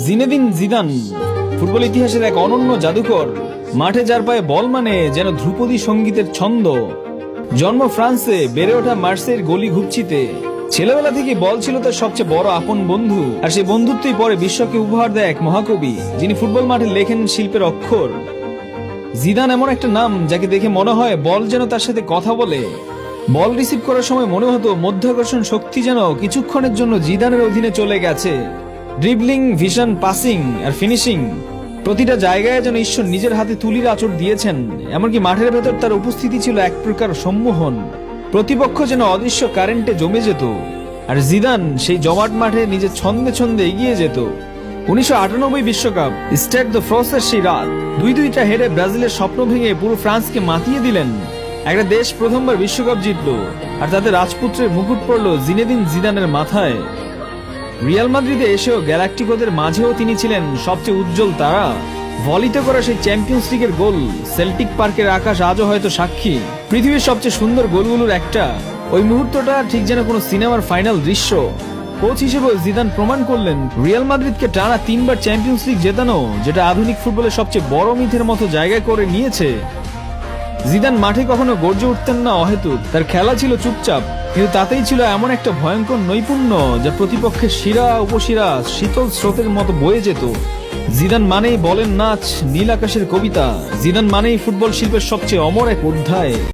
Zinedine Zidane football ইতিহাসের এক অনন্য জাদুকর। মাঠে যার পায়ে বল মানে যেন ধ্রুপদী সঙ্গীতের ছন্দ। জন্ম ফ্রান্সে, বেড়ে ওঠা মার্সের গলি ঘুপচিতে। ছেলেবেলা থেকে বল ছিল তার সবচেয়ে বড় আপন বন্ধু, আর সেই বন্ধুত্বই পরে বিশ্বকে উপহার দেয় এক মহাকবি, যিনি ফুটবল মাঠে লেখেন শিল্পের অক্ষর। জিদান এমন একটা নাম যাকে দেখে মনে হয় বল যেন তার সাথে কথা বলে। বল রিসিভ করার সময় মনে হতো মধ্যাকর্ষণ শক্তি যেন কিছুক্ষণের জন্য জিদানের অধীনে চলে গেছে। ড্রিবলিং, ভিশন, পাসিং আর ফিনিশিং, প্রতিটা জায়গায় যেন ঈশ্বর নিজের হাতে তুলির আঁচড় দিয়েছেন। এমনকি মাঠের ভেতর তার উপস্থিতি ছিল এক প্রকার সম্মোহন। প্রতিপক্ষ যেন অদৃশ্য কারেন্টে জমে যেত, আর জিদান সেই জমাট মাঠে নিজের ছন্দে ছন্দে এগিয়ে যেত। 1998 বিশ্বকাপ, স্টেড দ্য ফ্রসের সেই রাত 2-2টা হেরে ব্রাজিলের স্বপ্ন ভেঙে পুরো ফ্রান্সকে মাতিয়ে দিলেন। একটা দেশ প্রথমবার বিশ্বকাপ জিতলো, আর তাতে রাজপুত্রের মুকুট পড়লো জিনেদিন জিদানের মাথায়। রিয়াল মাদ্রিদে এসেও গ্যালাক্টিকোদের মাঝেও তিনি ছিলেন সবচেয়ে উজ্জ্বল তারা। ভলিতে করা সেই চ্যাম্পিয়ন্স লিগের গোল, সেল্টিক পার্কের আকাশ আজও হয়তো সাক্ষী। পৃথিবীর সবচেয়ে সুন্দর গোলগুলোর একটা। ওই মুহূর্তটা ঠিক যেন কোনো সিনেমার ফাইনাল দৃশ্য। কোচ হিসেবে জিদান প্রমাণ করলেন রিয়াল মাদ্রিদকে টানা 3বার চ্যাম্পিয়ন্স লিগ জেতানো, যেটা আধুনিক ফুটবলের সবচেয়ে বড় মিথের মতো জায়গায় করে নিয়েছে। জিদান মাঠে কখনো গর্জে উঠতেন না অহেতুক, তার খেলা ছিল চুপচাপ, কিন্তু তাতেই ছিল এমন একটা ভয়ঙ্কর নৈপুণ্য যা প্রতিপক্ষের শিরা উপশিরা শীতল স্রোতের মতো বয়ে যেত। জিদান মানেই বলের নাচ, নীল আকাশের কবিতা। জিদান মানেই ফুটবল শিল্পের সবচেয়ে অমর এক অধ্যায়।